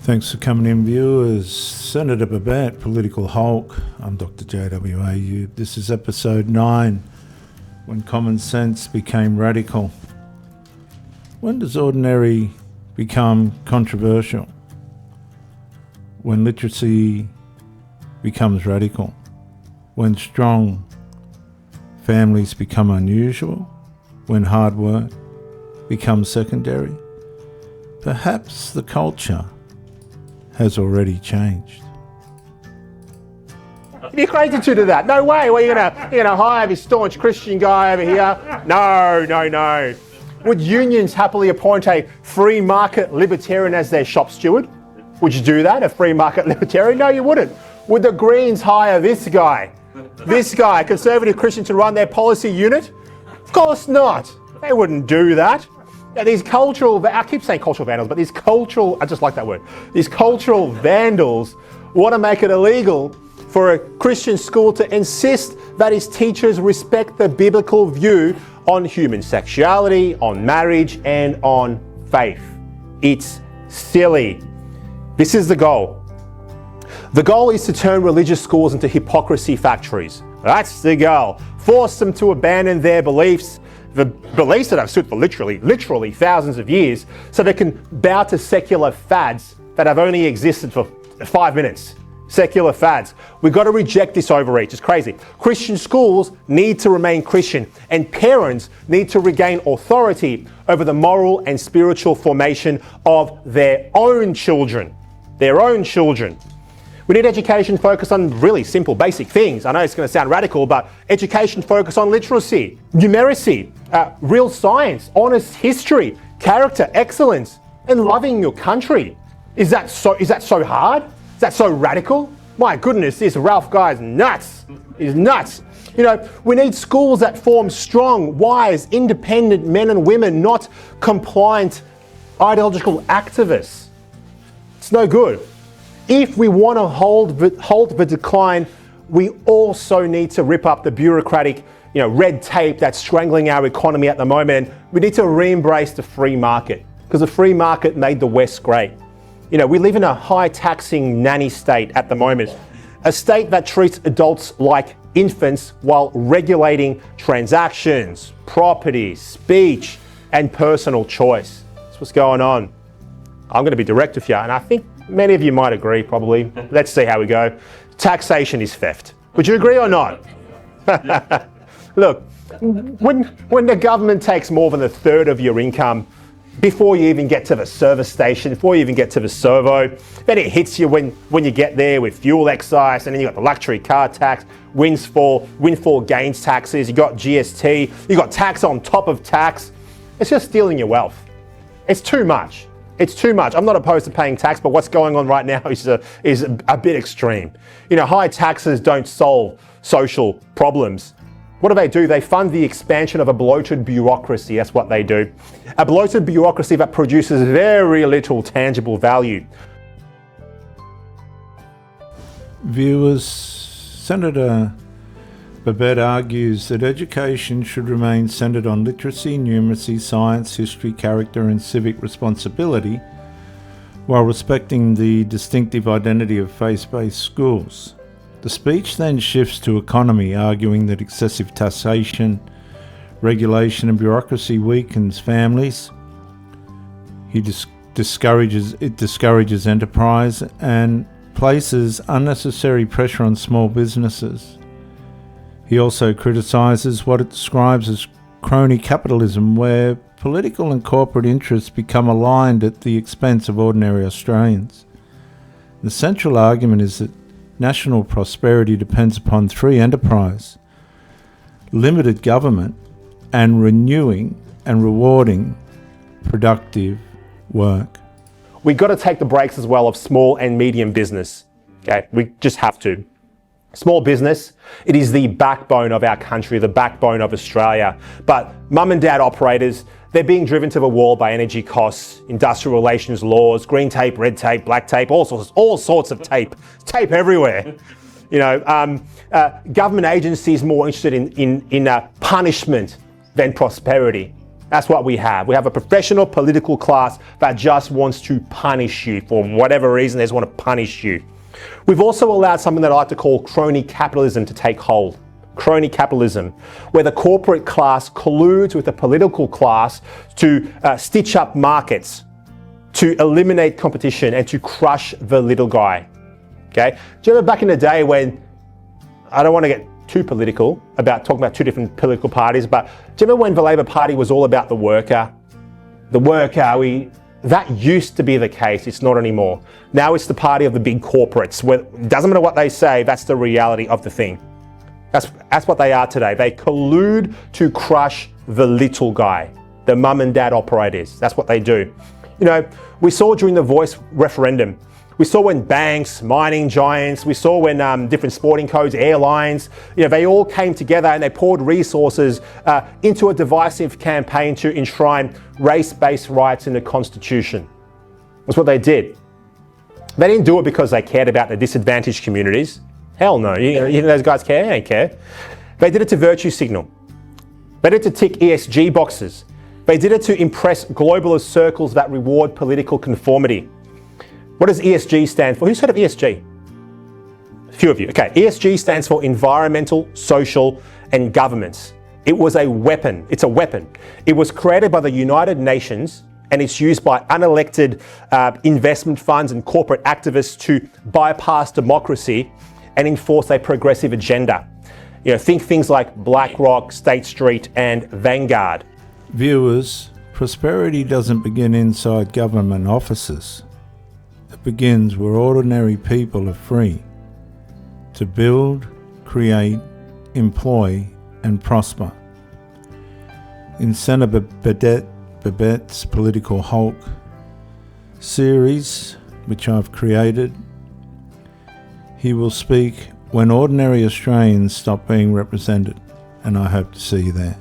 Thanks for coming in, viewers. Senator Babet, Political Hulk. I'm Dr. JW. This is episode 9, when common sense became radical. When does ordinary become controversial? When literacy becomes radical? When strong families become unusual? When hard work becomes secondary? Perhaps the culture has already changed. You're crazy to do that. No way. Well, you're gonna hire this staunch Christian guy over here. No. Would unions happily appoint a free market libertarian as their shop steward? Would you do that, a free market libertarian? No, you wouldn't. Would the Greens hire this guy, a conservative Christian, to run their policy unit? Of course not. They wouldn't do that. Now, these cultural, I keep saying cultural vandals, but I just like that word. These cultural vandals want to make it illegal for a Christian school to insist that its teachers respect the biblical view on human sexuality, on marriage, and on faith. It's silly. This is the goal. The goal is to turn religious schools into hypocrisy factories. That's the goal. Force them to abandon their beliefs, the beliefs that have stood for literally thousands of years, so they can bow to secular fads that have only existed for 5 minutes. Secular fads. We've got to reject this overreach. It's crazy. Christian schools need to remain Christian, and parents need to regain authority over the moral and spiritual formation of their own children. We need education focused on really simple, basic things. I know it's going to sound radical, but education focused on literacy, numeracy, real science, honest history, character, excellence, and loving your country. Is that so hard? Is that so radical? My goodness, this Ralph guy is nuts. He's nuts. We need schools that form strong, wise, independent men and women, not compliant, ideological activists. It's no good. If we want to halt the decline, we also need to rip up the bureaucratic, red tape that's strangling our economy at the moment. And we need to re-embrace the free market, because the free market made the West great. We live in a high-taxing nanny state at the moment, a state that treats adults like infants while regulating transactions, property, speech, and personal choice. That's what's going on. I'm going to be direct with you, and I think many of you might agree, probably. Let's see how we go. Taxation is theft. Would you agree or not? Look, when the government takes more than a third of your income before you even get to the service station, before you even get to the servo, then it hits you when you get there with fuel excise, and then you got the luxury car tax, windfall gains taxes, you got GST, you got tax on top of tax. It's just stealing your wealth. It's too much. It's too much. I'm not opposed to paying tax, but what's going on right now is a bit extreme. High taxes don't solve social problems. What do? They fund the expansion of a bloated bureaucracy. That's what they do. A bloated bureaucracy that produces very little tangible value. Viewers, Senator Babet argues that education should remain centred on literacy, numeracy, science, history, character and civic responsibility, while respecting the distinctive identity of faith-based schools. The speech then shifts to economy, arguing that excessive taxation, regulation and bureaucracy weakens families. It discourages enterprise and places unnecessary pressure on small businesses. He also criticises what it describes as crony capitalism, where political and corporate interests become aligned at the expense of ordinary Australians. The central argument is that national prosperity depends upon free enterprise, limited government, and renewing and rewarding productive work. We've got to take the brakes as well of small and medium business. Okay, we just have to. Small business, it is the backbone of our country, the backbone of Australia. But mum and dad operators, they're being driven to the wall by energy costs, industrial relations laws, green tape, red tape, black tape, all sorts of tape. Tape everywhere. Government agencies more interested in punishment than prosperity. That's what we have. We have a professional political class that just wants to punish you for whatever reason. They just want to punish you. We've also allowed something that I like to call crony capitalism to take hold. Crony capitalism, where the corporate class colludes with the political class to stitch up markets, to eliminate competition and to crush the little guy. Okay? Do you remember back in the day when, I don't want to get too political about talking about two different political parties, but do you remember when the Labor Party was all about the worker? The worker, that used to be the case, it's not anymore. Now it's the party of the big corporates. Where, it doesn't matter what they say, that's the reality of the thing. That's what they are today. They collude to crush the little guy, the mum and dad operators. That's what they do. You know, we saw during the Voice referendum, we saw when banks, mining giants, we saw when different sporting codes, airlines, they all came together and they poured resources into a divisive campaign to enshrine race-based rights in the Constitution. That's what they did. They didn't do it because they cared about the disadvantaged communities. Hell no, you think those guys care? They don't care. They did it to virtue signal. They did it to tick ESG boxes. They did it to impress globalist circles that reward political conformity. What does ESG stand for? Who's heard of ESG? A few of you. Okay, ESG stands for environmental, social, and governance. It was a weapon. It's a weapon. It was created by the United Nations and it's used by unelected investment funds and corporate activists to bypass democracy and enforce a progressive agenda. Think things like BlackRock, State Street, and Vanguard. Viewers, prosperity doesn't begin inside government offices. It begins where ordinary people are free to build, create, employ, and prosper. In Senator Babet's Political Hulk series, which I've created, he will speak when ordinary Australians stop being represented, and I hope to see you there.